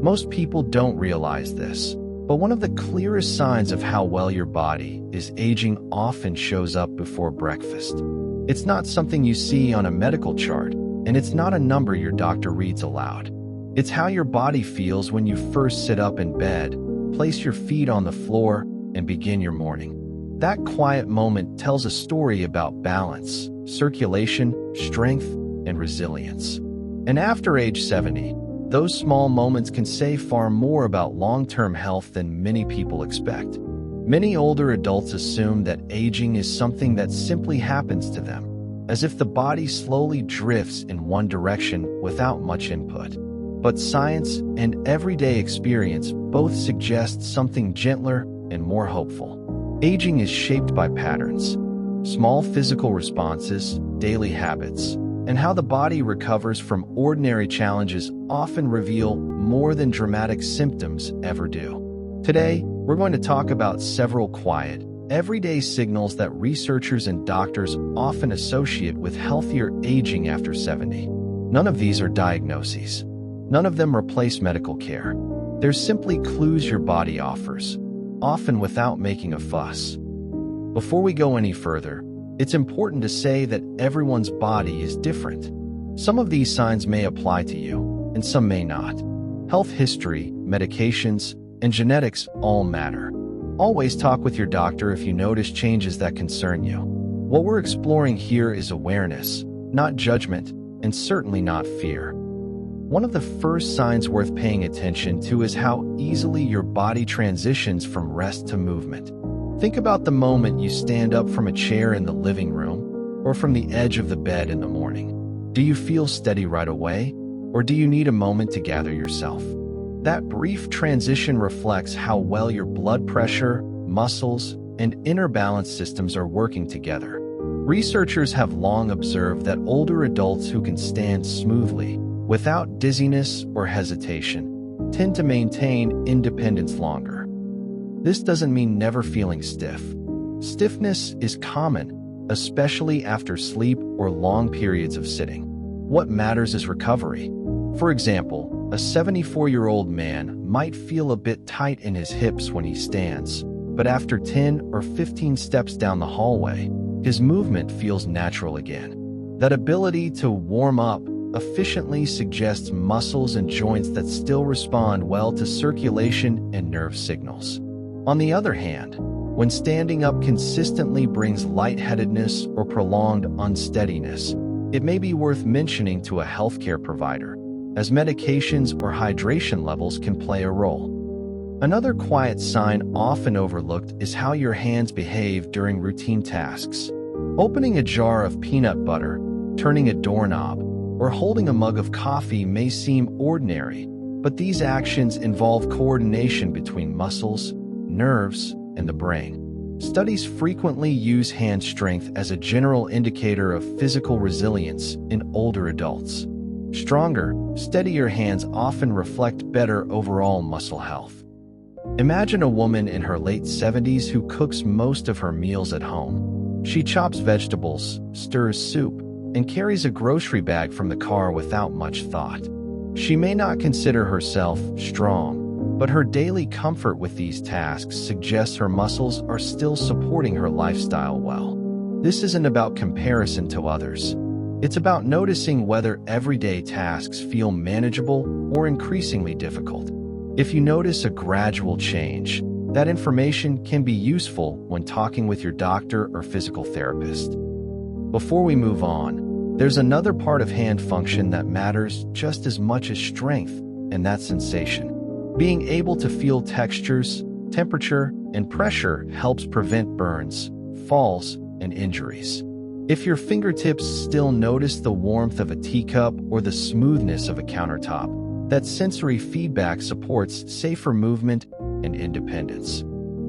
Most people don't realize this, but one of the clearest signs of how well your body is aging often shows up before breakfast. It's not something you see on a medical chart, and it's not a number your doctor reads aloud. It's how your body feels when you first sit up in bed, place your feet on the floor, and begin your morning. That quiet moment tells a story about balance, circulation, strength, and resilience. And after age 70, those small moments can say far more about long-term health than many people expect. Many older adults assume that aging is something that simply happens to them, as if the body slowly drifts in one direction without much input. But science and everyday experience both suggest something gentler and more hopeful. Aging is shaped by patterns, small physical responses, daily habits, and how the body recovers from ordinary challenges often reveal more than dramatic symptoms ever do. Today, we're going to talk about several quiet, everyday signals that researchers and doctors often associate with healthier aging after 70. None of these are diagnoses. None of them replace medical care. They're simply clues your body offers, often without making a fuss. Before we go any further, it's important to say that everyone's body is different. Some of these signs may apply to you, and some may not. Health history, medications, and genetics all matter. Always talk with your doctor if you notice changes that concern you. What we're exploring here is awareness, not judgment, and certainly not fear. One of the first signs worth paying attention to is how easily your body transitions from rest to movement. Think about the moment you stand up from a chair in the living room or from the edge of the bed in the morning. Do you feel steady right away, or do you need a moment to gather yourself? That brief transition reflects how well your blood pressure, muscles, and inner balance systems are working together. Researchers have long observed that older adults who can stand smoothly, without dizziness or hesitation, tend to maintain independence longer. This doesn't mean never feeling stiff. Stiffness is common, especially after sleep or long periods of sitting. What matters is recovery. For example, a 74-year-old man might feel a bit tight in his hips when he stands, but after 10 or 15 steps down the hallway, his movement feels natural again. That ability to warm up efficiently suggests muscles and joints that still respond well to circulation and nerve signals. On the other hand, when standing up consistently brings lightheadedness or prolonged unsteadiness, it may be worth mentioning to a healthcare provider, as medications or hydration levels can play a role. Another quiet sign often overlooked is how your hands behave during routine tasks. Opening a jar of peanut butter, turning a doorknob, or holding a mug of coffee may seem ordinary, but these actions involve coordination between muscles, nerves, and the brain. Studies frequently use hand strength as a general indicator of physical resilience in older adults. Stronger, steadier hands often reflect better overall muscle health. Imagine a woman in her late 70s who cooks most of her meals at home. She chops vegetables, stirs soup, and carries a grocery bag from the car without much thought. She may not consider herself strong, but her daily comfort with these tasks suggests her muscles are still supporting her lifestyle well. This isn't about comparison to others. It's about noticing whether everyday tasks feel manageable or increasingly difficult. If you notice a gradual change, that information can be useful when talking with your doctor or physical therapist. Before we move on, there's another part of hand function that matters just as much as strength, and that's sensation. Being able to feel textures, temperature, and pressure helps prevent burns, falls, and injuries. If your fingertips still notice the warmth of a teacup or the smoothness of a countertop, that sensory feedback supports safer movement and independence.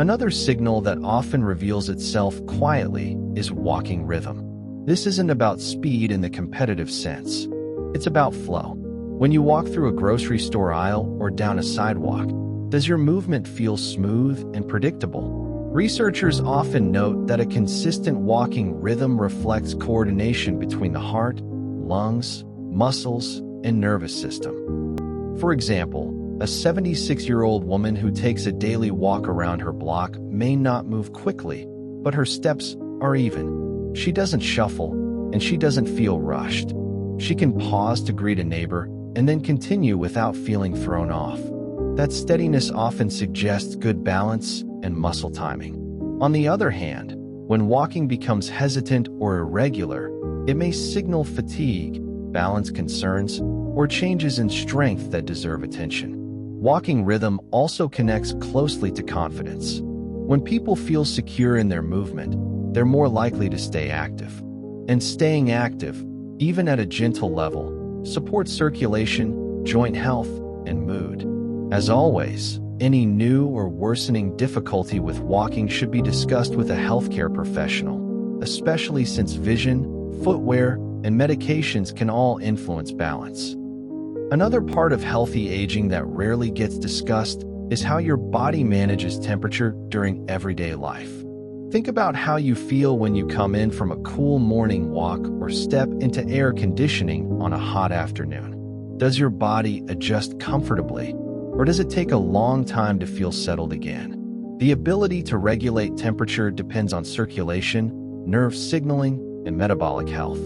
Another signal that often reveals itself quietly is walking rhythm. This isn't about speed in the competitive sense. It's about flow. When you walk through a grocery store aisle or down a sidewalk, does your movement feel smooth and predictable? Researchers often note that a consistent walking rhythm reflects coordination between the heart, lungs, muscles, and nervous system. For example, A 76-year-old woman who takes a daily walk around her block may not move quickly, but her steps are even. She doesn't shuffle, and she doesn't feel rushed. She can pause to greet a neighbor and then continue without feeling thrown off. That steadiness often suggests good balance and muscle timing. On the other hand, when walking becomes hesitant or irregular, it may signal fatigue, balance concerns, or changes in strength that deserve attention. Walking rhythm also connects closely to confidence. When people feel secure in their movement, they're more likely to stay active. And staying active, even at a gentle level, supports circulation, joint health, and mood. As always, any new or worsening difficulty with walking should be discussed with a healthcare professional, especially since vision, footwear, and medications can all influence balance. Another part of healthy aging that rarely gets discussed is how your body manages temperature during everyday life. Think about how you feel when you come in from a cool morning walk or step into air conditioning on a hot afternoon. Does your body adjust comfortably, or does it take a long time to feel settled again? The ability to regulate temperature depends on circulation, nerve signaling, and metabolic health.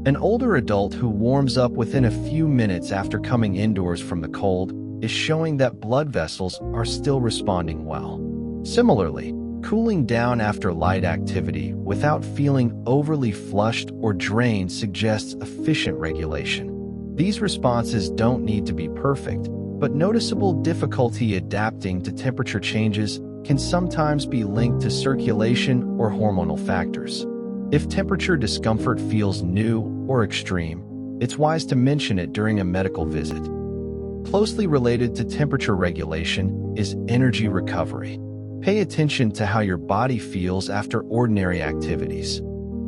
An older adult who warms up within a few minutes after coming indoors from the cold is showing that blood vessels are still responding well. Similarly, cooling down after light activity without feeling overly flushed or drained suggests efficient regulation. These responses don't need to be perfect, but noticeable difficulty adapting to temperature changes can sometimes be linked to circulation or hormonal factors. If temperature discomfort feels new or extreme, it's wise to mention it during a medical visit. Closely related to temperature regulation is energy recovery. Pay attention to how your body feels after ordinary activities.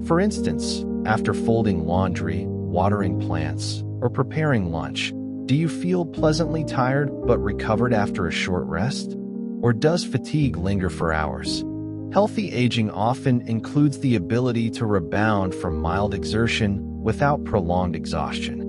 For instance, after folding laundry, watering plants, or preparing lunch, do you feel pleasantly tired but recovered after a short rest? Or does fatigue linger for hours? Healthy aging often includes the ability to rebound from mild exertion without prolonged exhaustion.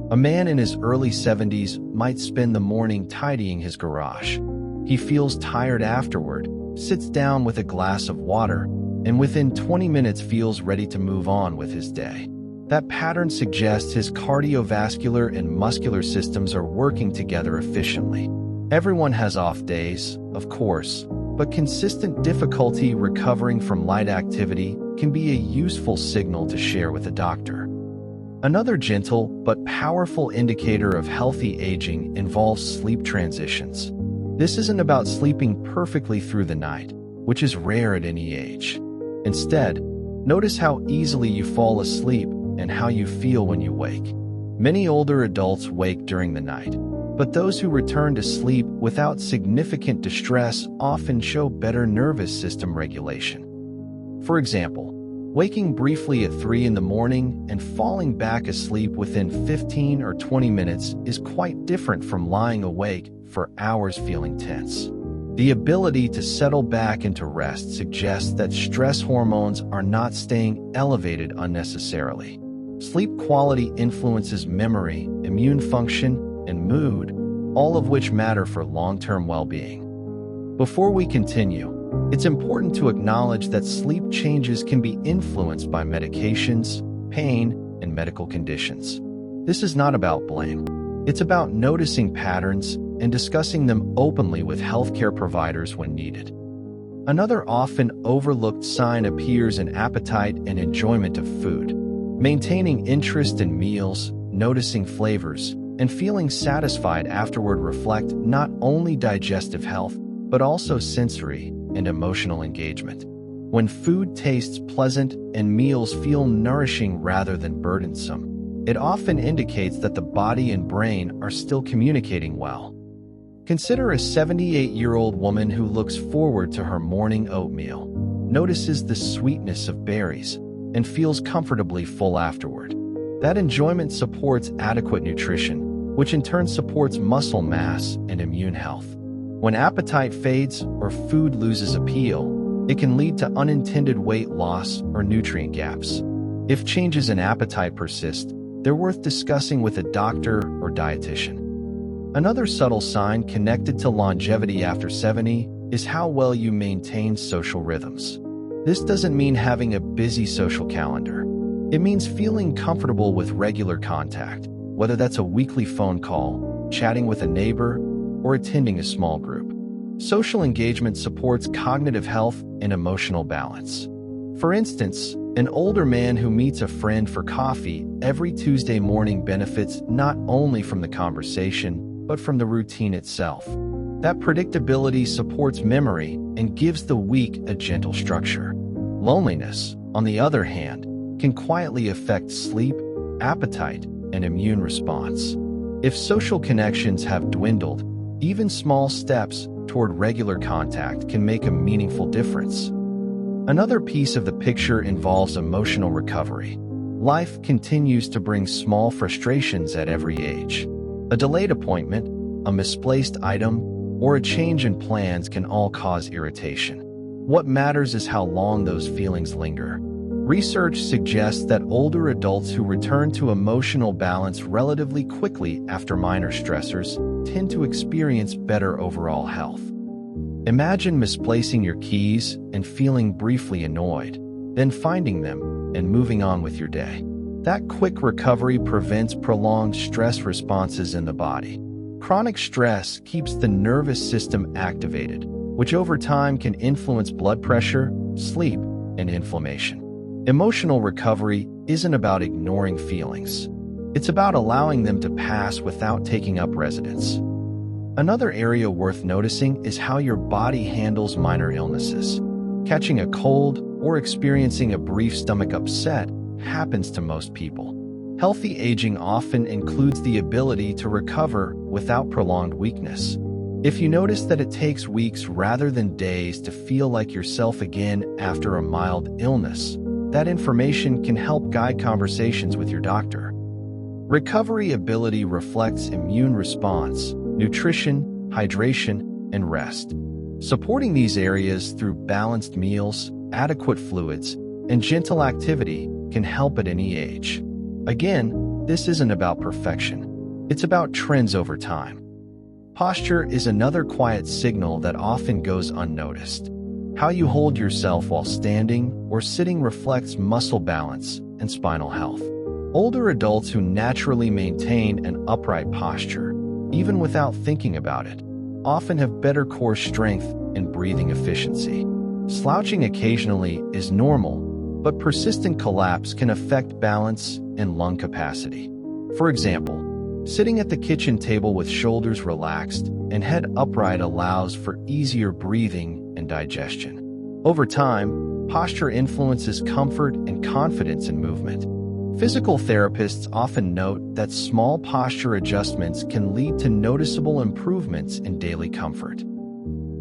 A man in his early 70s might spend the morning tidying his garage. He feels tired afterward, sits down with a glass of water, and within 20 minutes feels ready to move on with his day. That pattern suggests his cardiovascular and muscular systems are working together efficiently. Everyone has off days, of course, but consistent difficulty recovering from light activity can be a useful signal to share with a doctor. Another gentle but powerful indicator of healthy aging involves sleep transitions. This isn't about sleeping perfectly through the night, which is rare at any age. Instead, notice how easily you fall asleep and how you feel when you wake. Many older adults wake during the night, but those who return to sleep without significant distress often show better nervous system regulation. For example, waking briefly at 3 in the morning and falling back asleep within 15 or 20 minutes is quite different from lying awake for hours feeling tense. The ability to settle back into rest suggests that stress hormones are not staying elevated unnecessarily. Sleep quality influences memory, immune function, and mood, all of which matter for long-term well-being. Before we continue, it's important to acknowledge that sleep changes can be influenced by medications, pain, and medical conditions. This is not about blame. It's about noticing patterns and discussing them openly with healthcare providers when needed. Another often overlooked sign appears in appetite and enjoyment of food. Maintaining interest in meals, noticing flavors, and feeling satisfied afterward reflect not only digestive health, but also sensory and emotional engagement. When food tastes pleasant and meals feel nourishing rather than burdensome, it often indicates that the body and brain are still communicating well. Consider a 78-year-old woman who looks forward to her morning oatmeal, notices the sweetness of berries, and feels comfortably full afterward. That enjoyment supports adequate nutrition, which in turn supports muscle mass and immune health. When appetite fades or food loses appeal, it can lead to unintended weight loss or nutrient gaps. If changes in appetite persist, they're worth discussing with a doctor or dietitian. Another subtle sign connected to longevity after 70 is how well you maintain social rhythms. This doesn't mean having a busy social calendar. It means feeling comfortable with regular contact, whether that's a weekly phone call, chatting with a neighbor, or attending a small group. Social engagement supports cognitive health and emotional balance. For instance, an older man who meets a friend for coffee every Tuesday morning benefits not only from the conversation, but from the routine itself. That predictability supports memory and gives the week a gentle structure. Loneliness, on the other hand, can quietly affect sleep, appetite, and immune response. If social connections have dwindled, even small steps toward regular contact can make a meaningful difference. Another piece of the picture involves emotional recovery. Life continues to bring small frustrations at every age. A delayed appointment, a misplaced item, or a change in plans can all cause irritation. What matters is how long those feelings linger. Research suggests that older adults who return to emotional balance relatively quickly after minor stressors tend to experience better overall health. Imagine misplacing your keys and feeling briefly annoyed, then finding them and moving on with your day. That quick recovery prevents prolonged stress responses in the body. Chronic stress keeps the nervous system activated, which over time can influence blood pressure, sleep, and inflammation. Emotional recovery isn't about ignoring feelings. It's about allowing them to pass without taking up residence. Another area worth noticing is how your body handles minor illnesses. Catching a cold or experiencing a brief stomach upset happens to most people. Healthy aging often includes the ability to recover without prolonged weakness. If you notice that it takes weeks rather than days to feel like yourself again after a mild illness, that information can help guide conversations with your doctor. Recovery ability reflects immune response, nutrition, hydration, and rest. Supporting these areas through balanced meals, adequate fluids, and gentle activity can help at any age. Again, this isn't about perfection. It's about trends over time. Posture is another quiet signal that often goes unnoticed. How you hold yourself while standing or sitting reflects muscle balance and spinal health. Older adults who naturally maintain an upright posture, even without thinking about it, often have better core strength and breathing efficiency. Slouching occasionally is normal, but persistent collapse can affect balance and lung capacity. For example, sitting at the kitchen table with shoulders relaxed and head upright allows for easier breathing and digestion. Over time, posture influences comfort and confidence in movement. Physical therapists often note that small posture adjustments can lead to noticeable improvements in daily comfort.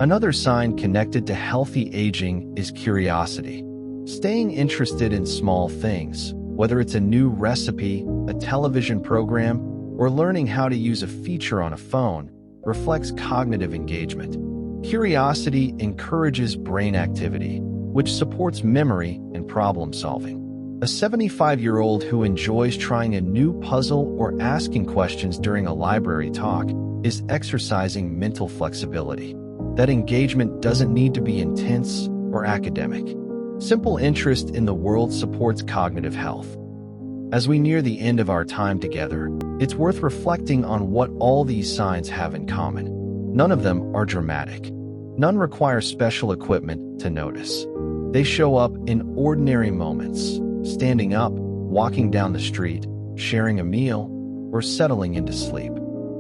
Another sign connected to healthy aging is curiosity. Staying interested in small things, whether it's a new recipe, a television program, or learning how to use a feature on a phone, reflects cognitive engagement. Curiosity encourages brain activity, which supports memory and problem solving. A 75-year-old who enjoys trying a new puzzle or asking questions during a library talk is exercising mental flexibility. That engagement doesn't need to be intense or academic. Simple interest in the world supports cognitive health. As we near the end of our time together, it's worth reflecting on what all these signs have in common. None of them are dramatic. None require special equipment to notice. They show up in ordinary moments, standing up, walking down the street, sharing a meal, or settling into sleep.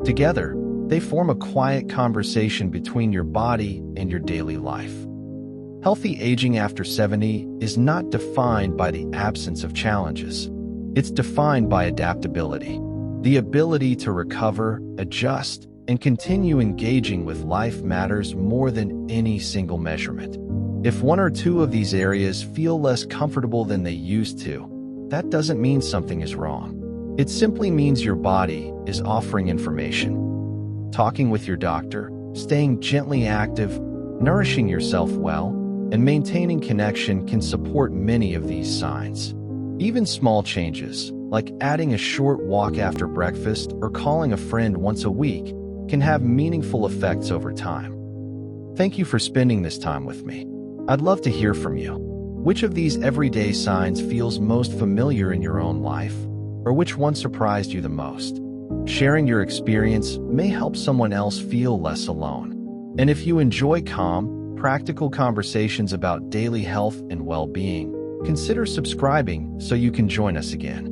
Together, they form a quiet conversation between your body and your daily life. Healthy aging after 70 is not defined by the absence of challenges. It's defined by adaptability, the ability to recover, adjust, and continue engaging with life matters more than any single measurement. If one or two of these areas feel less comfortable than they used to, that doesn't mean something is wrong. It simply means your body is offering information. Talking with your doctor, staying gently active, nourishing yourself well, and maintaining connection can support many of these signs. Even small changes, like adding a short walk after breakfast or calling a friend once a week, can have meaningful effects over time. Thank you for spending this time with me. I'd love to hear from you. Which of these everyday signs feels most familiar in your own life, or which one surprised you the most? Sharing your experience may help someone else feel less alone. And if you enjoy calm, practical conversations about daily health and well-being, consider subscribing so you can join us again.